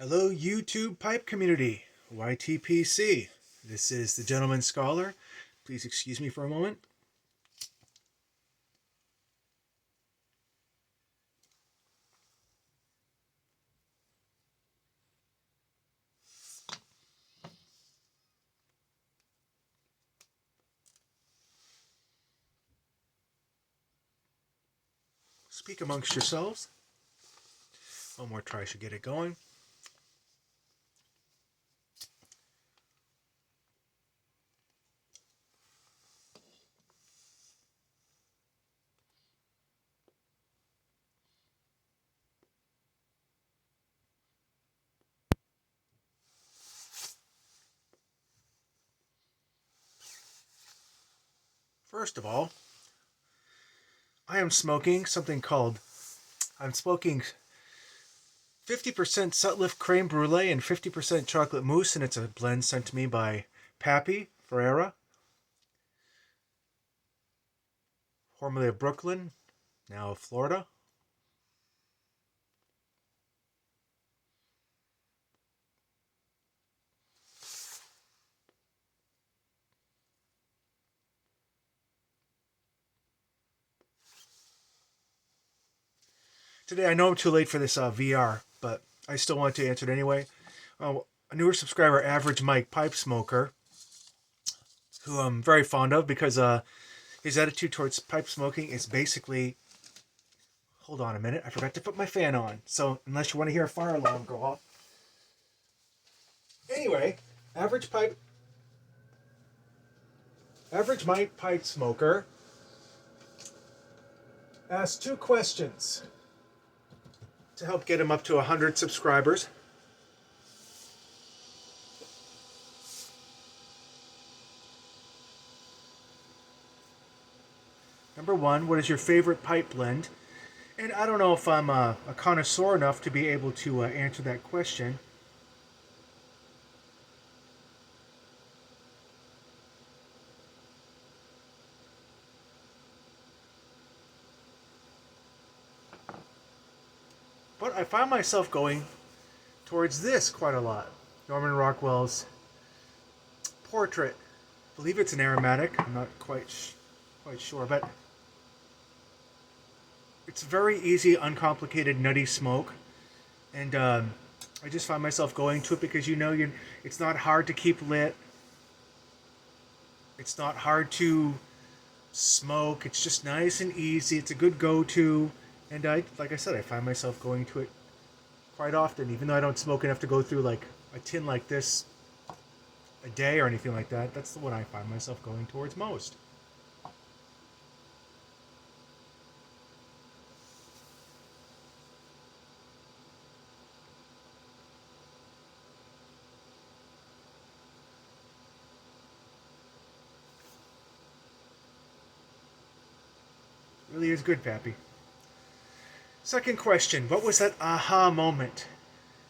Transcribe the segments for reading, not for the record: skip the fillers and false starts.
Hello, YouTube pipe community, YTPC. This is the Gentleman Scholar. Please excuse me for a moment. Speak amongst yourselves. One more try should get it going. First of all, I'm smoking 50% Sutliff Creme Brulee and 50% Chocolate Mousse, and it's a blend sent to me by Pappy Ferreira, formerly of Brooklyn, now of Florida. Today, I know I'm too late for this VR, but I still want to answer it anyway. A newer subscriber, Average Mike Pipe Smoker, who I'm very fond of because his attitude towards pipe smoking is basically, hold on a minute, I forgot to put my fan on. So unless you want to hear a fire alarm go off. Anyway, average Mike Pipe Smoker asked two questions to help get him up to 100 subscribers. Number one, what is your favorite pipe blend? And I don't know if I'm a connoisseur enough to be able to answer that question. But I find myself going towards this quite a lot. Norman Rockwell's Portrait. I believe it's an aromatic. I'm not quite sure, but it's very easy, uncomplicated, nutty smoke, and I just find myself going to it because it's not hard to keep lit. It's not hard to smoke. It's just nice and easy. It's a good go-to, and like I said, I find myself going to it quite often, even though I don't smoke enough to go through like a tin like this a day or anything like that. That's the one I find myself going towards most. It really is good, Pappy. Second question, what was that aha moment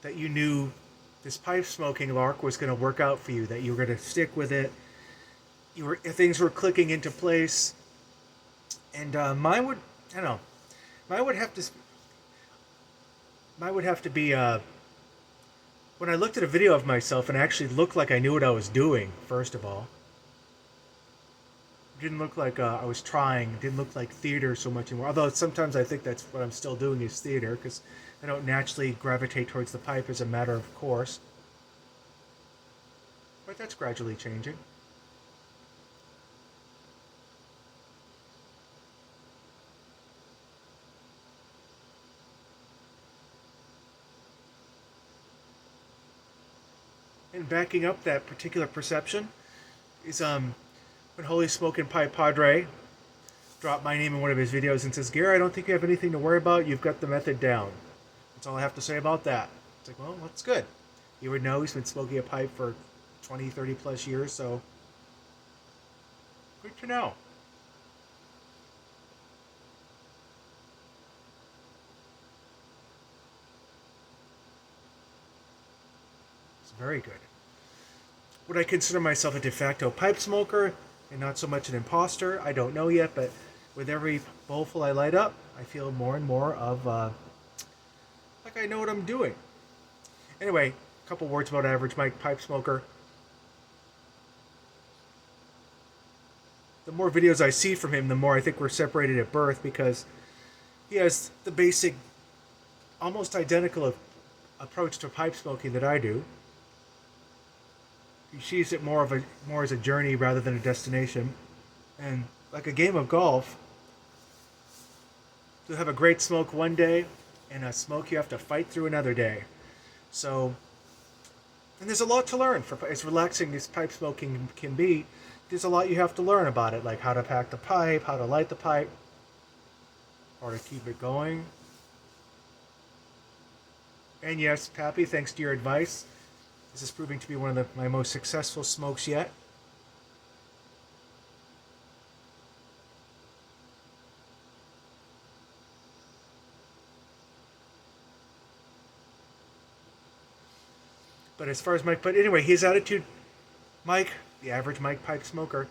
that you knew this pipe smoking lark was going to work out for you, that you were going to stick with it, things were clicking into place, and I don't know, mine would have to, mine would have to be when I looked at a video of myself and actually looked like I knew what I was doing. First of all, it didn't look like I was trying. It didn't look like theater so much anymore. Although sometimes I think that's what I'm still doing is theater because I don't naturally gravitate towards the pipe as a matter of course. But that's gradually changing. And backing up that particular perception is when Holy Smokin' Pipe Padre dropped my name in one of his videos and says, Gary, I don't think you have anything to worry about. You've got the method down. That's all I have to say about that. It's like, well, that's good. You would know he's been smoking a pipe for 20, 30 plus years, so good to know. It's very good. Would I consider myself a de facto pipe smoker and not so much an imposter? I don't know yet, but with every bowlful I light up, I feel more and more of like I know what I'm doing. Anyway, a couple words about Average Mike, pipe smoker. The more videos I see from him, the more I think we're separated at birth, because he has the basic, almost identical approach to pipe smoking that I do. He sees it more as a journey rather than a destination, and like a game of golf, you'll have a great smoke one day, and a smoke you have to fight through another day. So, and there's a lot to learn. For as relaxing as pipe smoking can be, there's a lot you have to learn about it, like how to pack the pipe, how to light the pipe, or to keep it going. And yes, Pappy, thanks to your advice, this is proving to be one of my most successful smokes yet. But as far as Mike, but anyway, his attitude, Mike, the average Mike pipe smoker,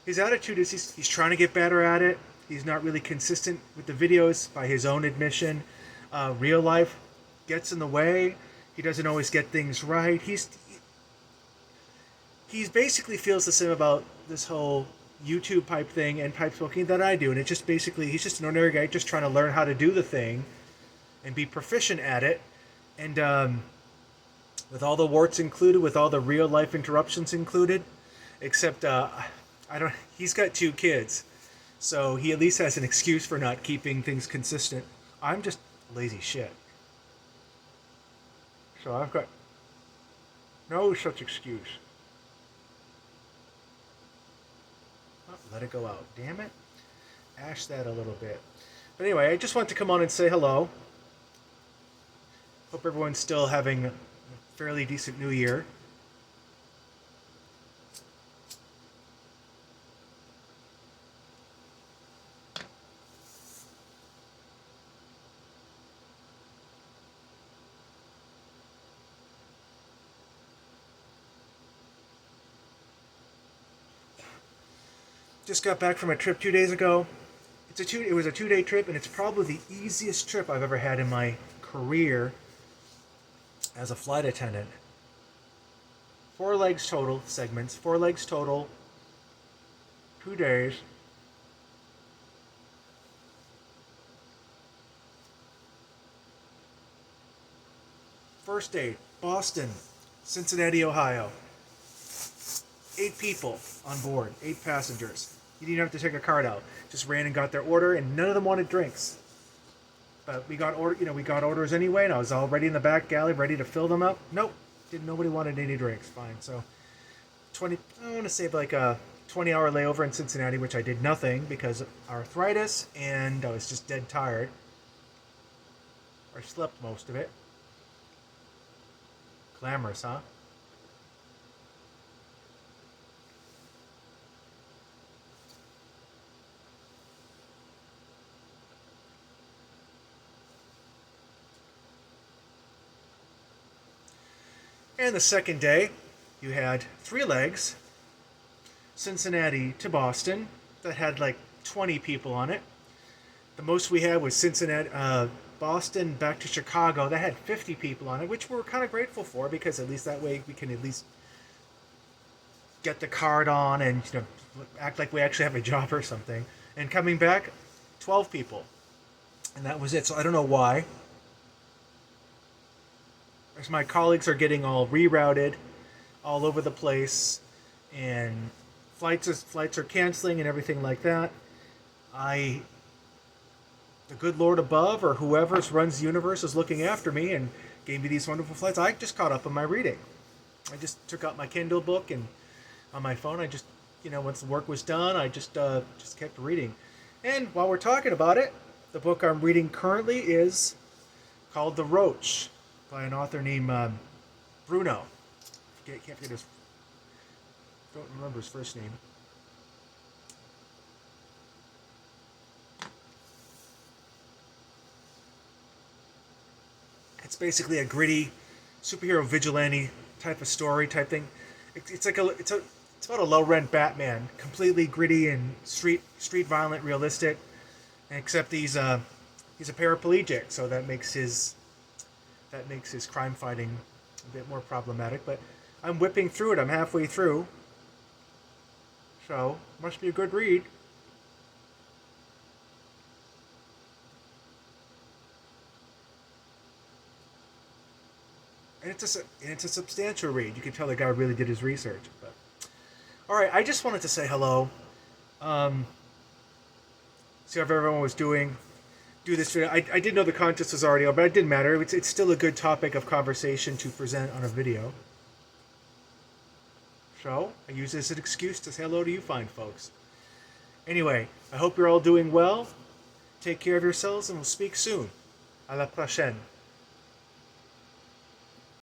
his attitude is he's trying to get better at it. He's not really consistent with the videos, by his own admission. Real life gets in the way. He doesn't always get things right. He basically feels the same about this whole YouTube pipe thing and pipe smoking that I do, and it's just basically he's just an ordinary guy just trying to learn how to do the thing and be proficient at it. And with all the warts included, with all the real life interruptions included, except I don't. He's got 2 kids, so he at least has an excuse for not keeping things consistent. I'm just lazy shit, so I've got no such excuse. Oh, let it go out. Damn it. Ash that a little bit. But anyway, I just want to come on and say hello. Hope everyone's still having a fairly decent new year. Just got back from a trip 2 days ago. It was a 2-day trip, and it's probably the easiest trip I've ever had in my career as a flight attendant. 4 legs total segments, 4 legs total, 2 days. First day, Boston, Cincinnati, Ohio. 8 people on board, 8 passengers. You didn't have to take a card out. Just ran and got their order, and none of them wanted drinks. But we got orders anyway, and I was all ready in the back galley, ready to fill them up. Nope, nobody wanted any drinks. Fine. So, I want to say like a 20-hour layover in Cincinnati, which I did nothing because of arthritis, and I was just dead tired. I slept most of it. Glamorous, huh? And the second day, you had 3 legs, Cincinnati to Boston, that had like 20 people on it. The most we had was Boston back to Chicago. That had 50 people on it, which we're kind of grateful for, because at least that way we can at least get the card on and act like we actually have a job or something. And coming back, 12 people, and that was it. So I don't know why. As my colleagues are getting all rerouted all over the place, and flights are canceling and everything like that, the good Lord above, or whoever runs the universe, is looking after me and gave me these wonderful flights. I just caught up on my reading. I just took out my Kindle book, and on my phone, I just, once the work was done, I just kept reading. And while we're talking about it, the book I'm reading currently is called The Roach, by an author named Bruno. Can't forget his. Don't remember his first name. It's basically a gritty superhero vigilante type of story type thing. It's about a low rent Batman, completely gritty and street violent, realistic. Except he's a paraplegic, so that makes his crime fighting a bit more problematic, but I'm whipping through it. I'm halfway through. So, must be a good read. And it's a substantial read. You can tell the guy really did his research. But all right, I just wanted to say hello. See how everyone was doing. Do this video. I did know the contest was already over, but it didn't matter. It's still a good topic of conversation to present on a video. So I use this as an excuse to say hello to you fine folks. Anyway, I hope you're all doing well. Take care of yourselves, and we'll speak soon. À la prochaine.